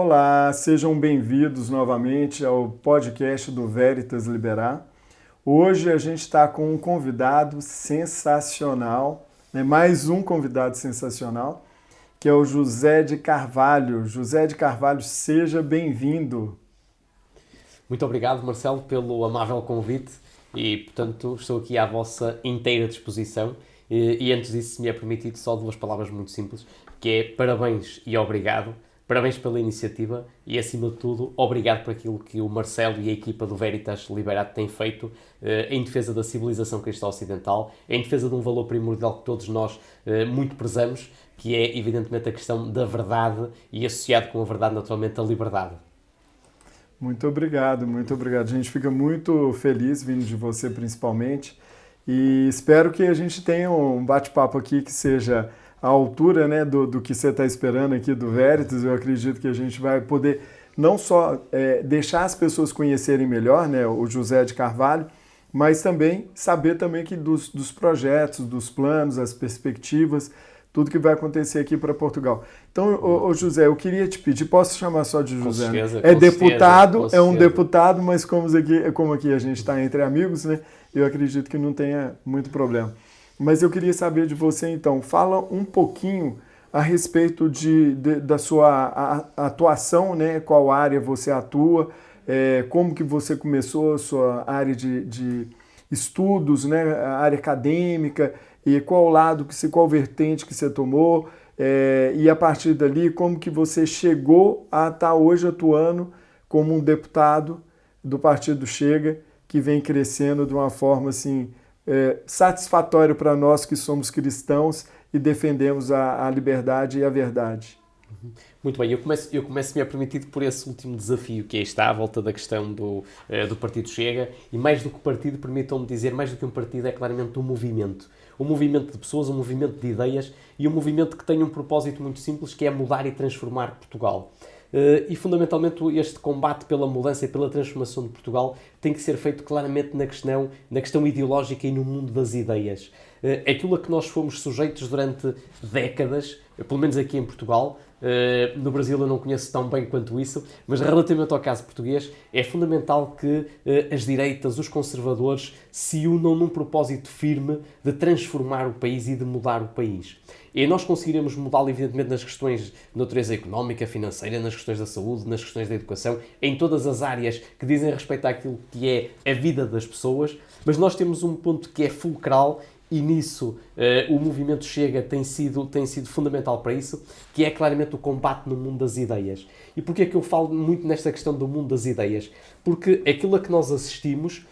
Olá, sejam bem-vindos novamente ao podcast do Veritas Liberar. Hoje a gente está com um convidado sensacional, né? Mais um convidado sensacional, que é o José de Carvalho. José de Carvalho, seja bem-vindo. Muito obrigado, Marcelo, pelo amável convite e, portanto, estou aqui à vossa inteira disposição. E antes disso, se me é permitido, só duas palavras muito simples, que é parabéns e obrigado. Parabéns pela iniciativa e, acima de tudo, obrigado por aquilo que o Marcelo e a equipa do Veritas Liberado têm feito em defesa da civilização cristã ocidental, em defesa de um valor primordial que todos nós muito prezamos, que é, evidentemente, a questão da verdade e, associado com a verdade, naturalmente, a liberdade. Muito obrigado, muito obrigado. A gente fica muito feliz vindo de você, principalmente, e espero que a gente tenha um bate-papo aqui que seja à altura, né, do que você está esperando aqui do Veritas. Eu acredito que a gente vai poder não só deixar as pessoas conhecerem melhor, né, o José de Carvalho, mas também saber também que dos projetos, dos planos, as perspectivas, tudo que vai acontecer aqui para Portugal. Então, ô José, eu queria te pedir, posso chamar só de José? Com certeza, é com deputado, certeza, é um deputado, mas como aqui a gente está entre amigos, né, eu acredito que não tenha muito problema. Mas eu queria saber de você, então, fala um pouquinho a respeito da sua atuação, né? Qual área você atua, como que você começou a sua área de estudos, né? A área acadêmica, e qual lado, qual vertente que você tomou, e a partir dali, como que você chegou a estar hoje atuando como um deputado do Partido Chega, que vem crescendo de uma forma assim satisfatória para nós que somos cristãos e defendemos a liberdade e a verdade. Muito bem, eu começo me a permitido por esse último desafio que aí está à volta da questão do Partido Chega, e mais do que partido, permitam-me dizer, mais do que um partido, é claramente um movimento de pessoas, um movimento de ideias e um movimento que tem um propósito muito simples, que é mudar e transformar Portugal. E fundamentalmente este combate pela mudança e pela transformação de Portugal tem que ser feito claramente na questão ideológica e no mundo das ideias. Aquilo a que nós fomos sujeitos durante décadas, pelo menos aqui em Portugal, no Brasil eu não conheço tão bem quanto isso, mas relativamente ao caso português, é fundamental que as direitas, os conservadores, se unam num propósito firme de transformar o país e de mudar o país. E nós conseguiremos mudá-lo, evidentemente, nas questões de natureza económica, financeira, nas questões da saúde, nas questões da educação, em todas as áreas que dizem respeito àquilo que é a vida das pessoas, mas nós temos um ponto que é fulcral, e nisso o movimento Chega tem sido fundamental para isso, que é claramente o combate no mundo das ideias. E porquê é que eu falo muito nesta questão do mundo das ideias? Porque aquilo a que nós assistimos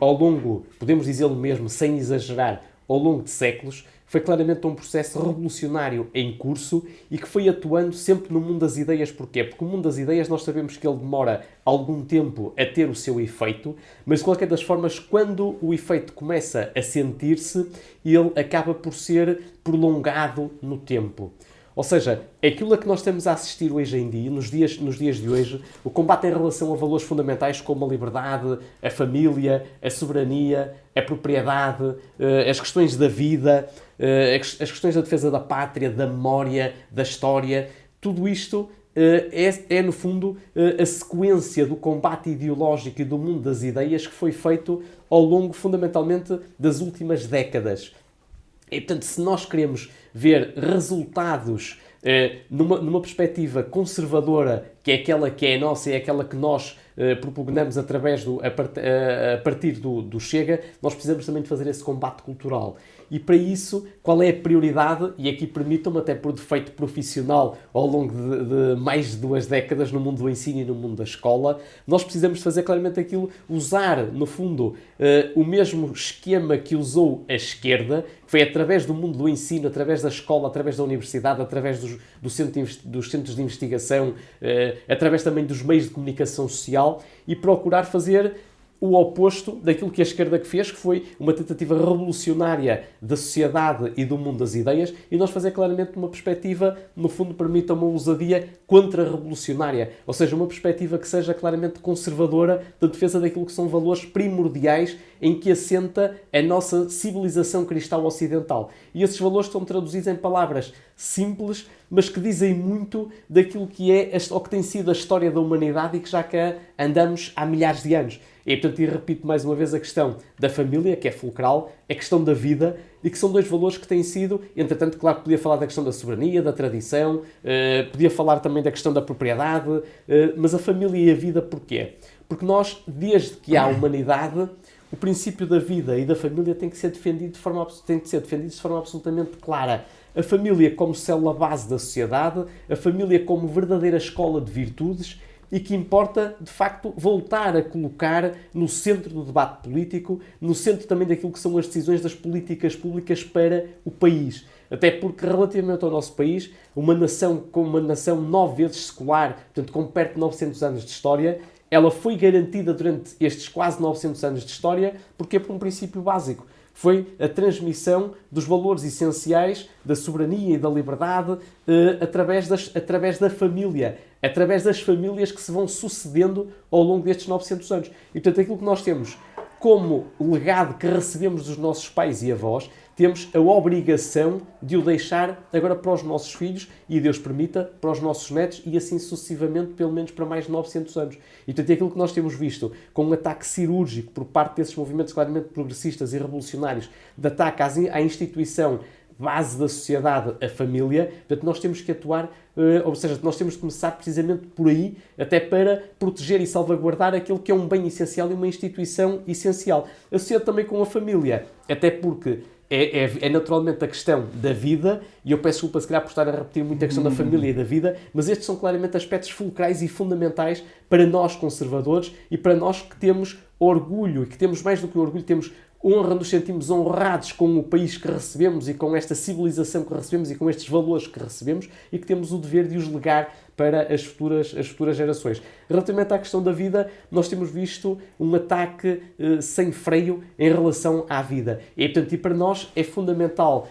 ao longo, podemos dizê-lo mesmo, sem exagerar, ao longo de séculos, foi claramente um processo revolucionário em curso e que foi atuando sempre no mundo das ideias. Porquê? Porque o mundo das ideias nós sabemos que ele demora algum tempo a ter o seu efeito, mas de qualquer das formas, quando o efeito começa a sentir-se, ele acaba por ser prolongado no tempo. Ou seja, aquilo a que nós estamos a assistir hoje em dia, nos dias de hoje, o combate em relação a valores fundamentais como a liberdade, a família, a soberania, a propriedade, as questões da vida, as questões da defesa da pátria, da memória, da história, tudo isto no fundo, a sequência do combate ideológico e do mundo das ideias que foi feito ao longo, fundamentalmente, das últimas décadas. E, portanto, se nós queremos ver resultados numa perspectiva conservadora, que é aquela que é nossa e é aquela que nós propugnamos a partir do Chega, nós precisamos também de fazer esse combate cultural. E para isso, qual é a prioridade? E aqui permitam-me, até por defeito profissional, ao longo de mais de 2 décadas no mundo do ensino e no mundo da escola, nós precisamos fazer claramente aquilo, usar, no fundo, o mesmo esquema que usou a esquerda, que foi através do mundo do ensino, através da escola, através da universidade, através dos centros de investigação, através também dos meios de comunicação social, e procurar fazer o oposto daquilo que a esquerda fez, que foi uma tentativa revolucionária da sociedade e do mundo das ideias, e nós fazer claramente uma perspectiva, no fundo, permita uma ousadia contra-revolucionária, ou seja, uma perspectiva que seja claramente conservadora da defesa daquilo que são valores primordiais em que assenta a nossa civilização cristã ocidental. E esses valores estão traduzidos em palavras simples, mas que dizem muito daquilo que é, ou que tem sido a história da humanidade e que já cá andamos há milhares de anos. E, portanto, e repito mais uma vez a questão da família, que é fulcral, a questão da vida, e que são dois valores que têm sido, entretanto, claro que podia falar da questão da soberania, da tradição, podia falar também da questão da propriedade, mas a família e a vida porquê? Porque nós, desde que há humanidade, o princípio da vida e da família tem que ser defendido de forma absolutamente clara. A família como célula base da sociedade, a família como verdadeira escola de virtudes, e que importa, de facto, voltar a colocar no centro do debate político, no centro também daquilo que são as decisões das políticas públicas para o país. Até porque, relativamente ao nosso país, uma nação como uma nação 9 vezes secular, portanto, com perto de 900 anos de história, ela foi garantida durante estes quase 900 anos de história, porque é por um princípio básico. Foi a transmissão dos valores essenciais da soberania e da liberdade através da família, através das famílias que se vão sucedendo ao longo destes 900 anos. E, portanto, aquilo que nós temos como legado que recebemos dos nossos pais e avós, temos a obrigação de o deixar agora para os nossos filhos e, Deus permita, para os nossos netos e assim sucessivamente, pelo menos para mais de 900 anos. E, portanto, é aquilo que nós temos visto com um ataque cirúrgico por parte desses movimentos claramente progressistas e revolucionários, de ataque à instituição base da sociedade, a família. Portanto, nós temos que atuar, ou seja, nós temos que começar precisamente por aí, até para proteger e salvaguardar aquilo que é um bem essencial e uma instituição essencial. Associado também com a família, até porque é naturalmente a questão da vida, e eu peço desculpa se calhar por estar a repetir muito a questão da família e da vida, mas estes são claramente aspectos fulcrais e fundamentais para nós conservadores e para nós que temos orgulho, e que temos mais do que orgulho, temos honra, nos sentimos honrados com o país que recebemos e com esta civilização que recebemos e com estes valores que recebemos e que temos o dever de os legar para as futuras gerações. Relativamente à questão da vida, nós temos visto um ataque sem freio em relação à vida. E, portanto, para nós é fundamental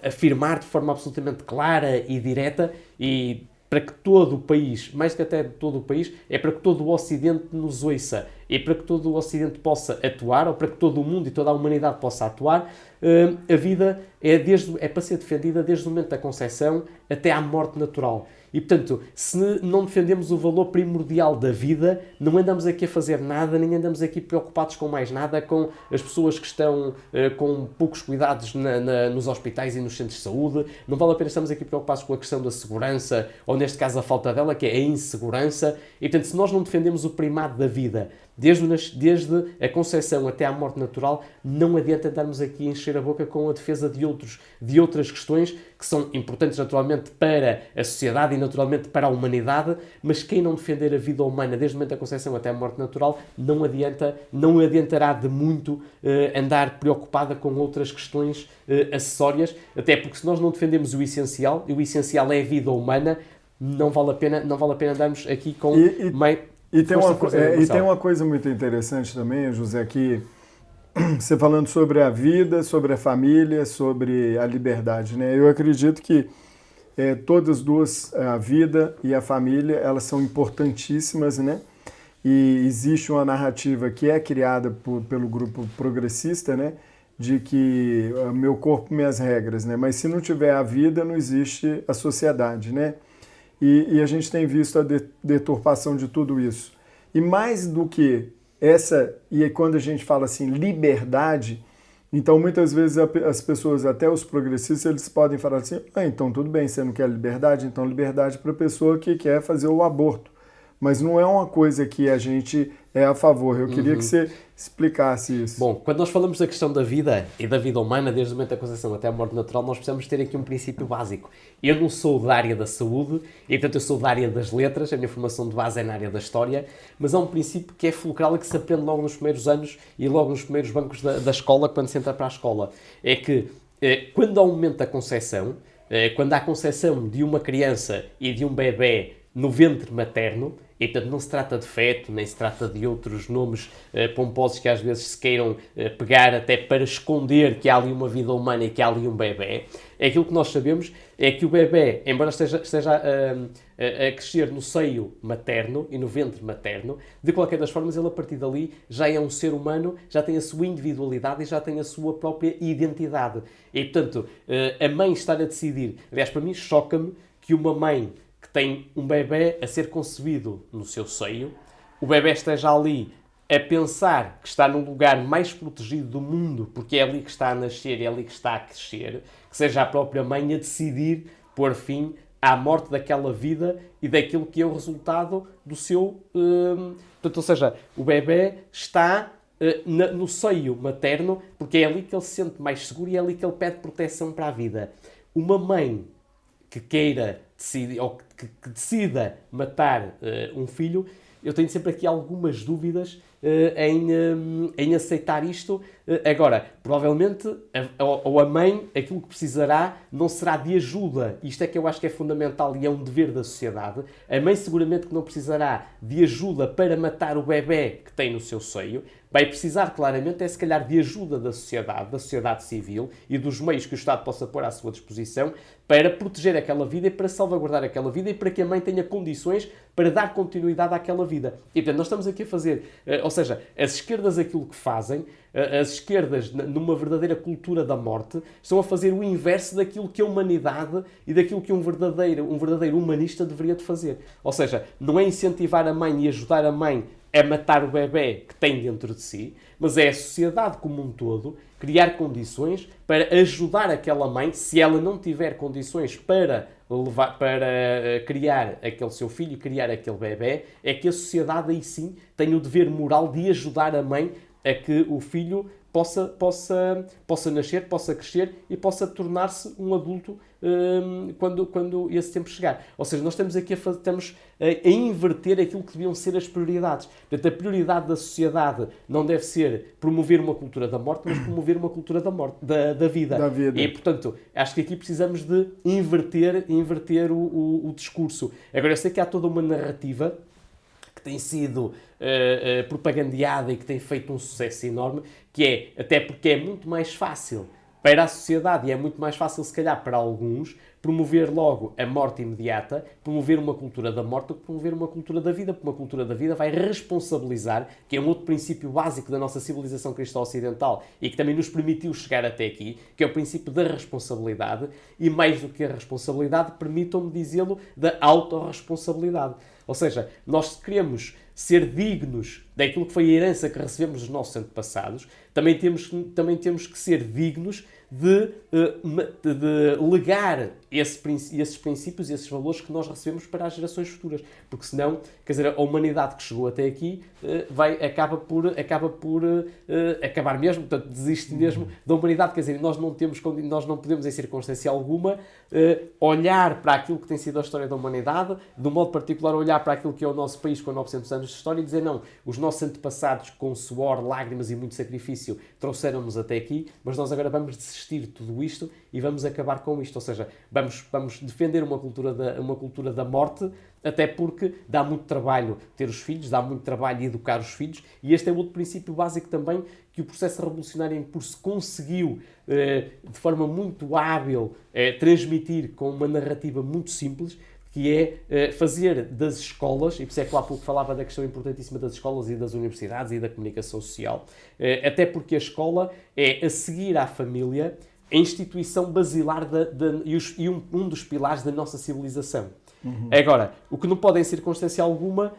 afirmar de forma absolutamente clara e direta, e para que todo o país, mais que até todo o país, é para que todo o Ocidente nos ouça, e para que todo o Ocidente possa atuar, ou para que todo o mundo e toda a humanidade possa atuar. A vida é para ser defendida desde o momento da concepção até à morte natural. E, portanto, se não defendemos o valor primordial da vida, não andamos aqui a fazer nada, nem andamos aqui preocupados com mais nada, com as pessoas que estão com poucos cuidados nos hospitais e nos centros de saúde. Não vale a pena estarmos aqui preocupados com a questão da segurança, ou neste caso a falta dela, que é a insegurança. E, portanto, se nós não defendemos o primado da vida, desde a concepção até à morte natural, não adianta andarmos aqui a encher a boca com a defesa de outras questões que são importantes naturalmente para a sociedade e naturalmente para a humanidade, mas quem não defender a vida humana desde o momento da concepção até à morte natural não adiantará de muito andar preocupada com outras questões acessórias, até porque se nós não defendemos o essencial, e o essencial é a vida humana, não vale a pena andarmos aqui com E tem uma coisa muito interessante também, José, que você falando sobre a vida, sobre a família, sobre a liberdade, né? Eu acredito que todas duas, a vida e a família, elas são importantíssimas, né? E existe uma narrativa que é criada pelo grupo progressista, né? De que meu corpo, minhas regras, né? Mas se não tiver a vida, não existe a sociedade, né? E a gente tem visto a deturpação de tudo isso. E mais do que e quando a gente fala assim, liberdade, então muitas vezes as pessoas, até os progressistas, eles podem falar assim, então tudo bem, você não quer liberdade? Então liberdade para a pessoa que quer fazer o aborto. Mas não é uma coisa que a gente é a favor. Eu queria que você explicasse isso. Bom, quando nós falamos da questão da vida e da vida humana, desde o momento da concepção até a morte natural, nós precisamos ter aqui um princípio básico. Eu não sou da área da saúde, e portanto eu sou da área das letras, a minha formação de base é na área da história, mas há um princípio que é fulcral e que se aprende logo nos primeiros anos e logo nos primeiros bancos da escola, quando se entra para a escola. É que quando há um momento da concepção, quando há a concepção de uma criança e de um bebê no ventre materno, e portanto não se trata de feto, nem se trata de outros nomes pomposos que às vezes se queiram pegar até para esconder que há ali uma vida humana e que há ali um bebê. Aquilo que nós sabemos é que o bebê, embora esteja a crescer no seio materno e no ventre materno, de qualquer das formas ele a partir dali já é um ser humano, já tem a sua individualidade e já tem a sua própria identidade. E portanto a mãe estar a decidir, aliás para mim choca-me que uma mãe que tem um bebê a ser concebido no seu seio, o bebê esteja ali a pensar que está no lugar mais protegido do mundo, porque é ali que está a nascer, é ali que está a crescer, que seja a própria mãe a decidir pôr fim à morte daquela vida e daquilo que é o resultado do seu... Portanto, ou seja, o bebê está no seio materno porque é ali que ele se sente mais seguro e é ali que ele pede proteção para a vida. Uma mãe que queira decidir, ou que decida matar um filho, eu tenho sempre aqui algumas dúvidas em aceitar isto. Agora, provavelmente, ou a mãe, aquilo que precisará não será de ajuda. Isto é que eu acho que é fundamental e é um dever da sociedade. A mãe seguramente que não precisará de ajuda para matar o bebé que tem no seu seio. Vai precisar, claramente, se calhar, de ajuda da sociedade civil e dos meios que o Estado possa pôr à sua disposição para proteger aquela vida e para salvaguardar aquela vida e para que a mãe tenha condições para dar continuidade àquela vida. E, portanto, nós estamos aqui a fazer, ou seja, as esquerdas aquilo que fazem, as esquerdas, numa verdadeira cultura da morte, estão a fazer o inverso daquilo que a humanidade e daquilo que um verdadeiro humanista deveria de fazer. Ou seja, não é incentivar a mãe e ajudar a mãe a matar o bebé que tem dentro de si, mas é a sociedade como um todo criar condições para ajudar aquela mãe, se ela não tiver condições para criar aquele seu filho, criar aquele bebé, é que a sociedade aí sim tem o dever moral de ajudar a mãe a que o filho possa nascer, possa crescer e possa tornar-se um adulto quando esse tempo chegar. Ou seja, nós estamos aqui a inverter aquilo que deviam ser as prioridades. Portanto, a prioridade da sociedade não deve ser promover uma cultura da morte, mas promover uma cultura da vida. Da vida. E, portanto, acho que aqui precisamos de inverter o discurso. Agora, eu sei que há toda uma narrativa que tem sido propagandeada e que tem feito um sucesso enorme, que é, até porque é muito mais fácil para a sociedade e é muito mais fácil, se calhar, para alguns, promover logo a morte imediata, promover uma cultura da morte do que promover uma cultura da vida, porque uma cultura da vida vai responsabilizar, que é um outro princípio básico da nossa civilização cristã ocidental e que também nos permitiu chegar até aqui, que é o princípio da responsabilidade e, mais do que a responsabilidade, permitam-me dizê-lo, da autorresponsabilidade. Ou seja, nós queremos ser dignos daquilo que foi a herança que recebemos dos nossos antepassados, também temos que ser dignos de legar esses princípios e esses valores que nós recebemos para as gerações futuras. Porque senão, quer dizer, a humanidade que chegou até aqui acaba por acabar mesmo, portanto, desiste mesmo da humanidade. Quer dizer, nós não podemos, em circunstância alguma, olhar para aquilo que tem sido a história da humanidade, de um modo particular olhar para aquilo que é o nosso país com 900 anos de história e dizer não, os nossos antepassados com suor, lágrimas e muito sacrifício trouxeram-nos até aqui, mas nós agora vamos desistir de tudo isto e vamos acabar com isto. Ou seja, vamos defender uma cultura da morte, até porque dá muito trabalho ter os filhos, dá muito trabalho educar os filhos, e este é outro princípio básico também que o processo revolucionário em curso conseguiu, de forma muito hábil, transmitir com uma narrativa muito simples, que é fazer das escolas, e por isso é que lá há pouco falava da questão importantíssima das escolas e das universidades e da comunicação social, até porque a escola é, a seguir à família, a instituição basilar e um dos pilares da nossa civilização. Uhum. Agora, o que não pode em circunstância alguma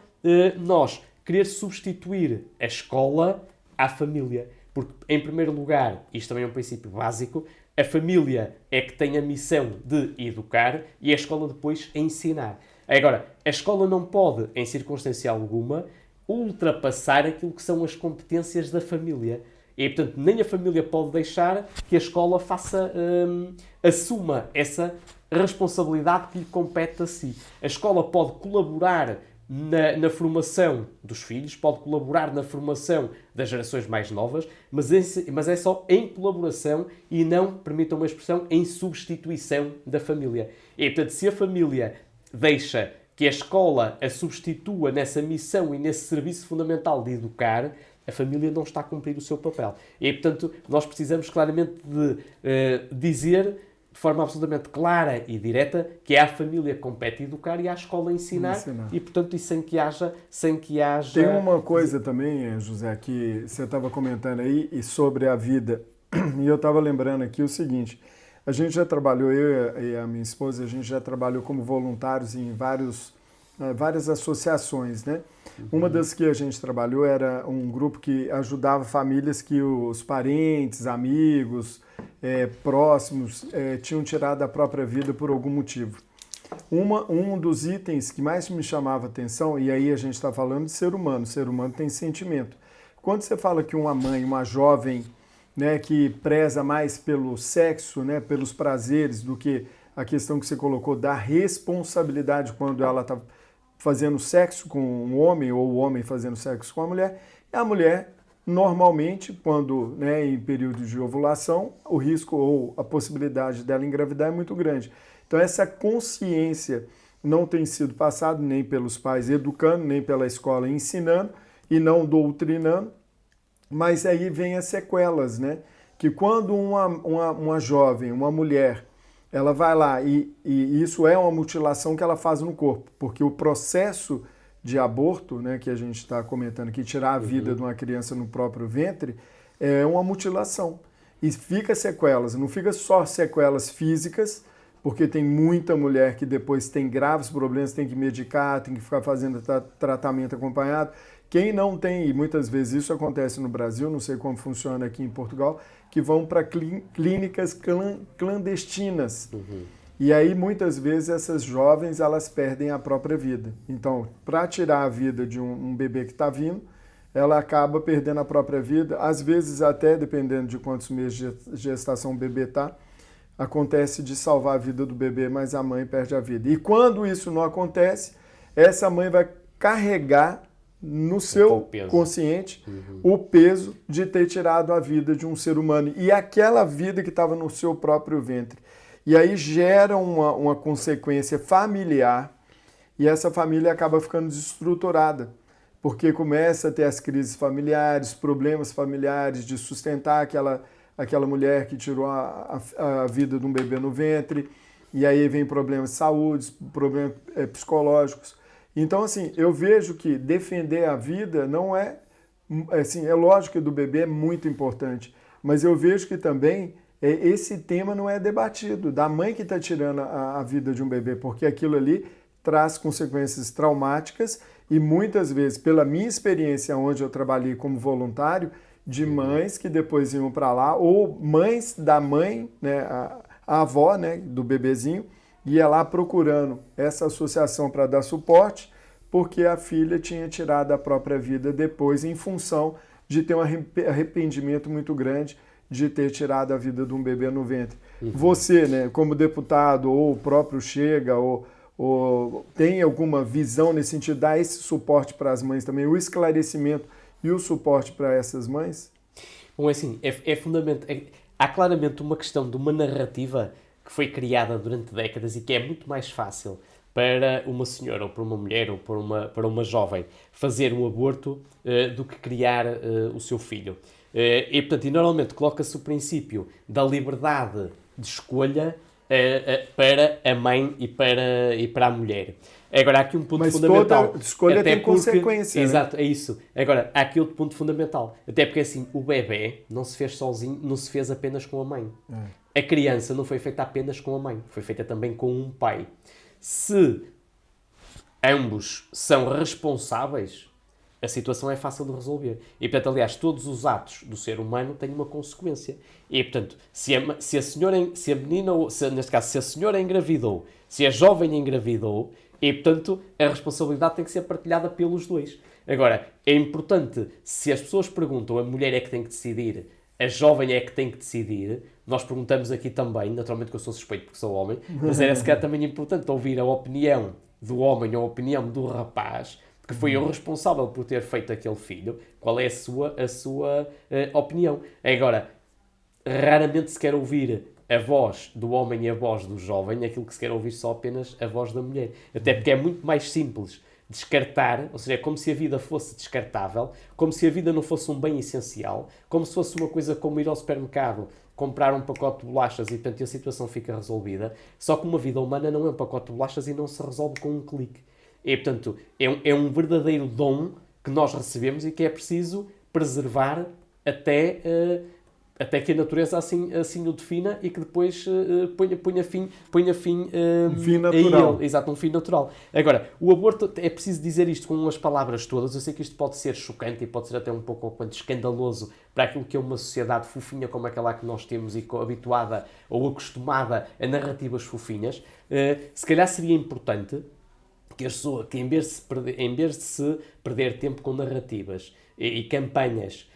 nós querer substituir a escola à família. Porque, em primeiro lugar, isto também é um princípio básico, a família é que tem a missão de educar e a escola depois a ensinar. Agora, a escola não pode, em circunstância alguma, ultrapassar aquilo que são as competências da família. E, portanto, nem a família pode deixar que a escola assuma essa responsabilidade que lhe compete a si. A escola pode colaborar na formação dos filhos, pode colaborar na formação das gerações mais novas, mas é só em colaboração e não, permitam uma expressão, em substituição da família. E, portanto, se a família deixa que a escola a substitua nessa missão e nesse serviço fundamental de educar, a família não está a cumprir o seu papel. E, portanto, nós precisamos claramente de dizer de forma absolutamente clara e direta que é à família que compete educar e à escola ensinar. E, portanto, e sem que haja... Tem uma coisa também, José, que você estava comentando aí e sobre a vida, e eu estava lembrando aqui o seguinte, A gente já trabalhou, eu e a minha esposa, a gente já trabalhou como voluntários em várias associações, né? Uma das que a gente trabalhou era um grupo que ajudava famílias que os parentes, amigos, próximos, tinham tirado a própria vida por algum motivo. Um dos itens que mais me chamava a atenção, e aí a gente está falando de ser humano, o ser humano tem sentimento. Quando você fala que uma mãe, uma jovem, né, que preza mais pelo sexo, né, pelos prazeres, do que a questão que você colocou da responsabilidade quando ela está fazendo sexo com um homem ou o homem fazendo sexo com a mulher normalmente, quando, né, em período de ovulação, o risco ou a possibilidade dela engravidar é muito grande. Então essa consciência não tem sido passada nem pelos pais educando, nem pela escola ensinando e não doutrinando, mas aí vem as sequelas, né? Que quando uma jovem, uma mulher, ela vai lá e isso é uma mutilação que ela faz no corpo, porque o processo de aborto, né, que a gente está comentando, que tirar a vida de uma criança no próprio ventre, é uma mutilação. E fica sequelas, não fica só sequelas físicas, porque tem muita mulher que depois tem graves problemas, tem que medicar, tem que ficar fazendo tratamento acompanhado. Quem não tem, e muitas vezes isso acontece no Brasil, não sei como funciona aqui em Portugal, que vão para clínicas clandestinas. E aí, muitas vezes, essas jovens, elas perdem a própria vida. Então, para tirar a vida de um bebê que está vindo, ela acaba perdendo a própria vida. Às vezes, até, dependendo de quantos meses de gestação o bebê está, acontece de salvar a vida do bebê, mas a mãe perde a vida. E quando isso não acontece, essa mãe vai carregar no seu consciente o peso de ter tirado a vida de um ser humano. E aquela vida que estava no seu próprio ventre. E aí gera uma consequência familiar e essa família acaba ficando desestruturada, porque começa a ter as crises familiares, problemas familiares de sustentar aquela mulher que tirou a vida de um bebê no ventre, e aí vem problemas de saúde, problemas psicológicos. Então, assim, eu vejo que defender a vida não assim, é lógico que do bebê é muito importante, mas eu vejo que também esse tema não é debatido, da mãe que está tirando a vida de um bebê, porque aquilo ali traz consequências traumáticas e muitas vezes, pela minha experiência onde eu trabalhei como voluntário, de mães que depois iam para lá, ou mães da mãe, né, a avó, né, do bebezinho, ia lá procurando essa associação para dar suporte, porque a filha tinha tirado a própria vida depois em função de ter um arrependimento muito grande de ter tirado a vida de um bebê no ventre. Você, né, como deputado, ou o próprio Chega, ou tem alguma visão nesse sentido, dar esse suporte para as mães também, o esclarecimento e o suporte para essas mães? Bom, assim, é fundamental. Há claramente uma questão de uma narrativa que foi criada durante décadas e que é muito mais fácil para uma senhora, ou para uma mulher, ou para uma jovem fazer um aborto do que criar o seu filho. E, portanto, normalmente coloca-se o princípio da liberdade de escolha para a mãe e para a mulher. Agora, há aqui um ponto fundamental. Mas toda escolha tem consequência. Exato, é isso. Agora, há aqui outro ponto fundamental. Até porque, assim, o bebê não se fez sozinho, não se fez apenas com a mãe. A criança não foi feita apenas com a mãe, foi feita também com um pai. Se ambos são responsáveis, a situação é fácil de resolver. E, portanto, aliás, todos os atos do ser humano têm uma consequência. E, portanto, se a senhora engravidou, se a jovem engravidou, e, portanto, a responsabilidade tem que ser partilhada pelos dois. Agora, é importante, se as pessoas perguntam, a mulher é que tem que decidir, a jovem é que tem que decidir, nós perguntamos aqui também, naturalmente que eu sou suspeito porque sou homem, mas era se calhar também importante ouvir a opinião do homem, a opinião do rapaz, que foi o responsável por ter feito aquele filho, qual é a sua opinião. Agora, raramente se quer ouvir a voz do homem e a voz do jovem, aquilo que se quer ouvir só apenas a voz da mulher. Até porque é muito mais simples descartar, ou seja, é como se a vida fosse descartável, como se a vida não fosse um bem essencial, como se fosse uma coisa como ir ao supermercado, comprar um pacote de bolachas e, portanto, a situação fica resolvida. Só que uma vida humana não é um pacote de bolachas e não se resolve com um clique. E, portanto, é um verdadeiro dom que nós recebemos e que é preciso preservar até até que a natureza assim o defina e que depois ponha fim Um fim a natural. ele. Exato, um fim natural. Agora, o aborto, é preciso dizer isto com as palavras todas. Eu sei que isto pode ser chocante e pode ser até um pouco ou quanto escandaloso para aquilo que é uma sociedade fofinha como aquela que nós temos e habituada ou acostumada a narrativas fofinhas. Se calhar seria importante que a pessoa, que em vez de se perder tempo com narrativas e campanhas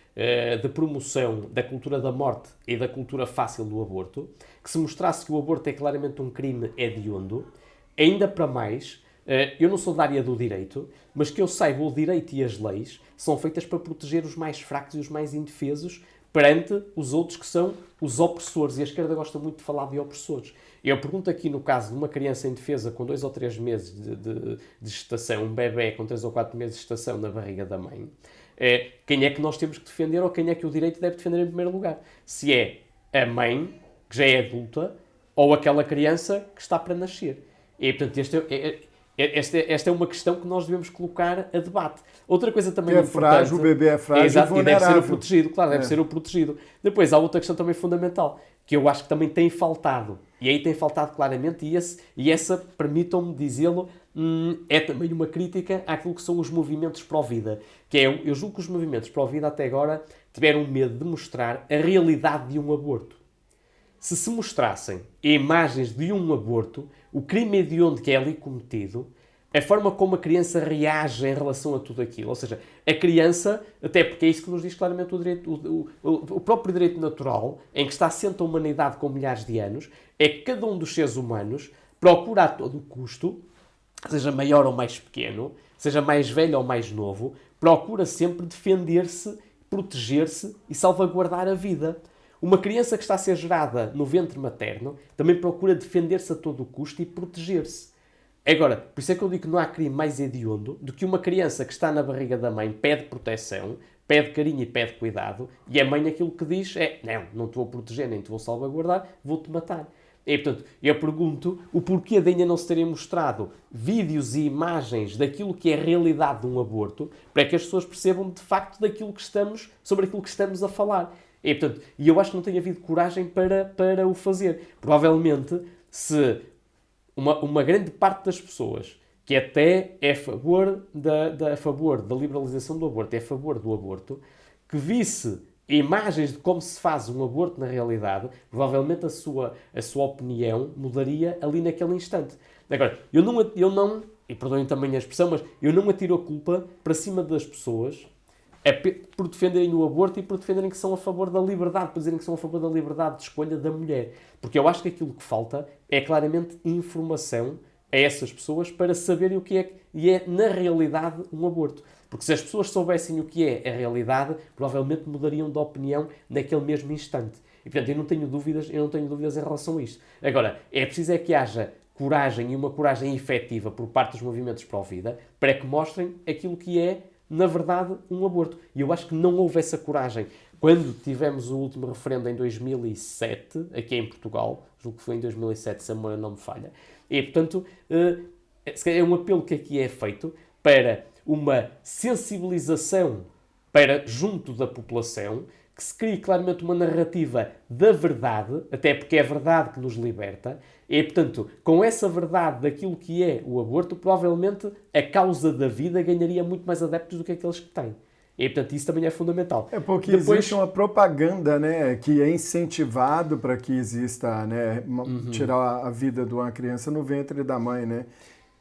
de promoção da cultura da morte e da cultura fácil do aborto, que se mostrasse que o aborto é claramente um crime hediondo, ainda para mais, eu não sou da área do direito, mas que eu saiba, o direito e as leis são feitas para proteger os mais fracos e os mais indefesos perante os outros que são os opressores. E a esquerda gosta muito de falar de opressores. Eu pergunto aqui, no caso de uma criança indefesa com 2 ou 3 meses de gestação, um bebê com 3 ou 4 meses de gestação na barriga da mãe, quem é que nós temos que defender ou quem é que o direito deve defender em primeiro lugar? Se é a mãe, que já é adulta, ou aquela criança que está para nascer. E, portanto, esta é uma questão que nós devemos colocar a debate. Outra coisa também importante... frágil, o bebê é frágil, exato, e deve ser o protegido, claro, deve ser o protegido. Depois, há outra questão também fundamental, que eu acho que também tem faltado. E aí tem faltado claramente, e essa, permitam-me dizê-lo, é também uma crítica àquilo que são os movimentos pró-vida. Que é, eu julgo que os movimentos pró-vida até agora tiveram medo de mostrar a realidade de um aborto. Se mostrassem imagens de um aborto, o crime hediondo que é ali cometido, a forma como a criança reage em relação a tudo aquilo. Ou seja, a criança, até porque é isso que nos diz claramente o próprio direito natural, em que está assente a humanidade com milhares de anos, é que cada um dos seres humanos procura a todo custo, seja maior ou mais pequeno, seja mais velho ou mais novo, procura sempre defender-se, proteger-se e salvaguardar a vida. Uma criança que está a ser gerada no ventre materno também procura defender-se a todo custo e proteger-se. Agora, por isso é que eu digo que não há crime mais hediondo do que uma criança que está na barriga da mãe, pede proteção, pede carinho e pede cuidado, e a mãe aquilo que diz é: não te vou proteger, nem te vou salvaguardar, vou-te matar. E, portanto, eu pergunto o porquê de ainda não se terem mostrado vídeos e imagens daquilo que é a realidade de um aborto, para que as pessoas percebam de facto sobre aquilo que estamos a falar. E, portanto, eu acho que não tem havido coragem para o fazer. Provavelmente, se uma grande parte das pessoas que até é a favor da liberalização do aborto, é a favor do aborto, que visse imagens de como se faz um aborto na realidade, provavelmente a sua opinião mudaria ali naquele instante. Agora, eu não, e perdoem também a expressão, mas eu não atiro a culpa para cima das pessoas por defenderem o aborto e por defenderem que são a favor da liberdade, por dizerem que são a favor da liberdade de escolha da mulher. Porque eu acho que aquilo que falta é claramente informação a essas pessoas para saberem o que é, e é na realidade um aborto. Porque se as pessoas soubessem o que é a realidade, provavelmente mudariam de opinião naquele mesmo instante. E, portanto, eu não tenho dúvidas em relação a isto. Agora, é preciso que haja coragem, e uma coragem efetiva por parte dos movimentos pró-vida, para que mostrem aquilo que é, na verdade, um aborto. E eu acho que não houve essa coragem. Quando tivemos o último referendo em 2007, aqui em Portugal, julgo que foi em 2007, se a memória não me falha, e, portanto, é um apelo que aqui é feito para uma sensibilização junto da população, que se crie claramente uma narrativa da verdade, até porque é a verdade que nos liberta, e, portanto, com essa verdade daquilo que é o aborto, provavelmente a causa da vida ganharia muito mais adeptos do que aqueles que têm. E, portanto, isso também é fundamental. É porque existe uma propaganda, né, que é incentivado para que exista, né, tirar a vida de uma criança no ventre da mãe, né?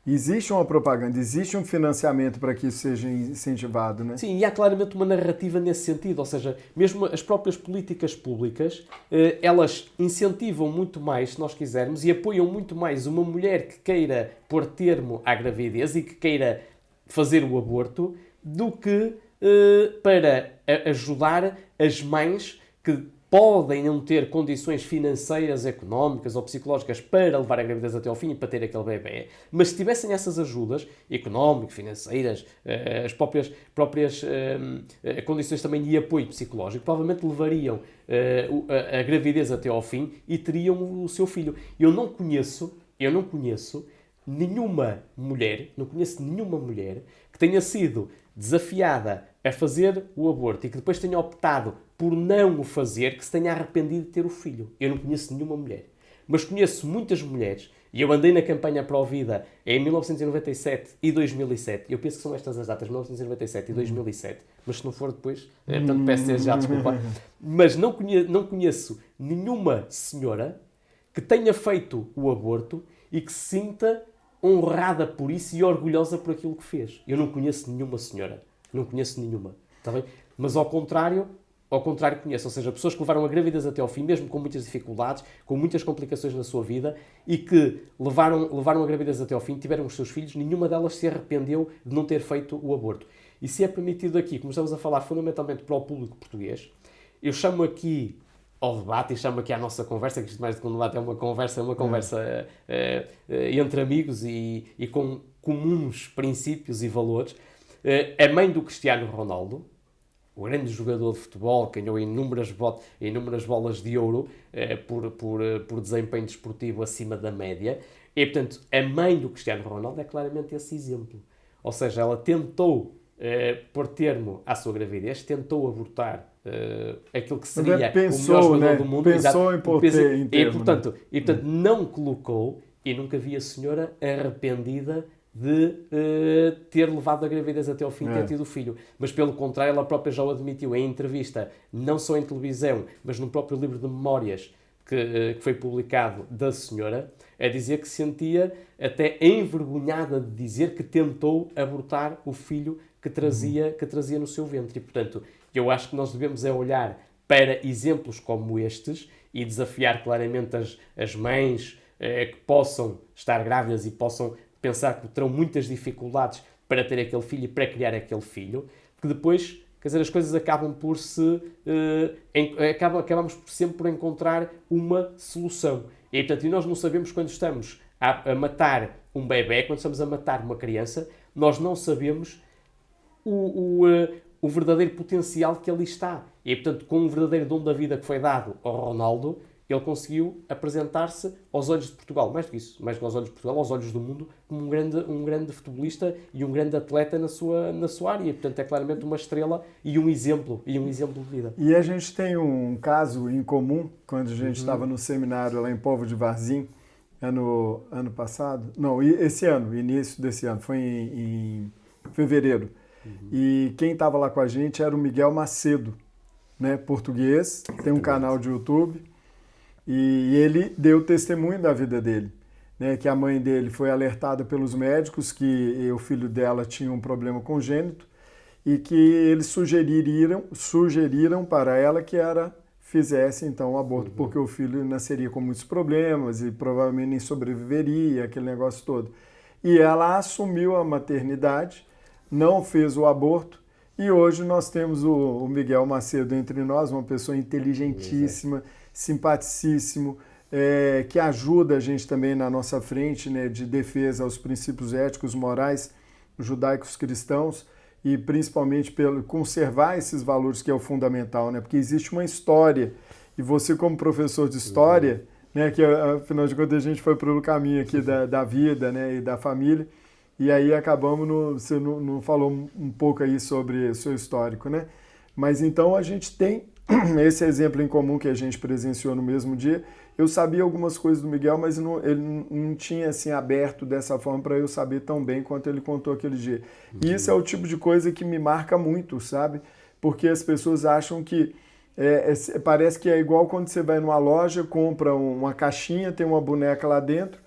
Existe uma propaganda, existe um financiamento para que isso seja incentivado, né? Sim, e há claramente uma narrativa nesse sentido, ou seja, mesmo as próprias políticas públicas, elas incentivam muito mais, se nós quisermos, e apoiam muito mais uma mulher que queira pôr termo à gravidez e que queira fazer o aborto, do que para ajudar as mães que podem não ter condições financeiras, económicas ou psicológicas para levar a gravidez até ao fim e para ter aquele bebê, mas se tivessem essas ajudas económicas, financeiras, as próprias condições também de apoio psicológico, provavelmente levariam a gravidez até ao fim e teriam o seu filho. Eu não conheço nenhuma mulher que tenha sido desafiada a fazer o aborto e que depois tenha optado por não o fazer, que se tenha arrependido de ter o filho. Eu não conheço nenhuma mulher. Mas conheço muitas mulheres, e eu andei na campanha Pró-Vida em 1997 e 2007. Eu penso que são estas as datas, 1997 e 2007. Mas se não for depois, portanto peço desde já desculpa. Mas não conheço nenhuma senhora que tenha feito o aborto e que se sinta honrada por isso e orgulhosa por aquilo que fez. Eu não conheço nenhuma senhora. Não conheço nenhuma. Está bem? Mas ao contrário conheço. Ou seja, pessoas que levaram a gravidez até ao fim, mesmo com muitas dificuldades, com muitas complicações na sua vida, e que levaram a gravidez até ao fim, tiveram os seus filhos, nenhuma delas se arrependeu de não ter feito o aborto. E se é permitido aqui, como estamos a falar fundamentalmente para o público português, eu chamo aqui ao debate e chamo aqui à nossa conversa, que isto mais do que um debate é uma conversa entre amigos e com comuns princípios e valores. A mãe do Cristiano Ronaldo, o grande jogador de futebol, que ganhou inúmeras bolas de ouro por desempenho desportivo acima da média, e portanto a mãe do Cristiano Ronaldo é claramente esse exemplo. Ou seja, ela tentou pôr termo à sua gravidez, tentou abortar aquilo que seria o melhor jogador do mundo. Pensou em pôr termo. E portanto não colocou, e nunca vi a senhora arrependida de ter levado a gravidez até ao fim e ter tido o filho. Mas pelo contrário, ela própria já o admitiu em entrevista, não só em televisão, mas no próprio livro de memórias que foi publicado da senhora, a dizer que se sentia até envergonhada de dizer que tentou abortar o filho que trazia no seu ventre. E, portanto, eu acho que nós devemos olhar para exemplos como estes e desafiar claramente as mães que possam estar grávidas e possam pensar que terão muitas dificuldades para ter aquele filho e para criar aquele filho, que depois, quer dizer, as coisas acabam por acabamos sempre por encontrar uma solução. E, portanto, nós não sabemos quando estamos a matar um bebé, quando estamos a matar uma criança, nós não sabemos o verdadeiro potencial que ali está. E, portanto, com o verdadeiro dom da vida que foi dado ao Ronaldo, ele conseguiu apresentar-se aos olhos de Portugal, mais do que isso, mais que aos olhos de Portugal, aos olhos do mundo, como um grande futebolista e um grande atleta na sua área. E, portanto, é claramente uma estrela e um exemplo de vida. E a gente tem um caso em comum, quando a gente estava no seminário lá em Povo de Varzim, ano passado, não, esse ano, início desse ano, foi em fevereiro. E quem estava lá com a gente era o Miguel Macedo, né, português, tem um canal de YouTube. E ele deu testemunho da vida dele, né, que a mãe dele foi alertada pelos médicos que o filho dela tinha um problema congênito e que eles sugeriram para ela que ela fizesse então o aborto, porque o filho nasceria com muitos problemas e provavelmente nem sobreviveria, aquele negócio todo. E ela assumiu a maternidade, não fez o aborto, e hoje nós temos o Miguel Macedo entre nós, uma pessoa inteligentíssima, simpaticíssimo, que ajuda a gente também na nossa frente, né, de defesa aos princípios éticos, morais, judaicos cristãos, e principalmente pelo conservar esses valores que é o fundamental, né, porque existe uma história, e você como professor de história, né, que afinal de contas a gente foi pelo caminho aqui da vida, né, e da família, e aí acabamos, você não falou um pouco aí sobre o seu histórico, né, mas então a gente tem esse exemplo em comum que a gente presenciou no mesmo dia. Eu sabia algumas coisas do Miguel, mas ele não tinha assim aberto dessa forma para eu saber tão bem quanto ele contou aquele dia. E isso é o tipo de coisa que me marca muito, sabe? Porque as pessoas acham que parece que é igual quando você vai numa loja, compra uma caixinha, tem uma boneca lá dentro,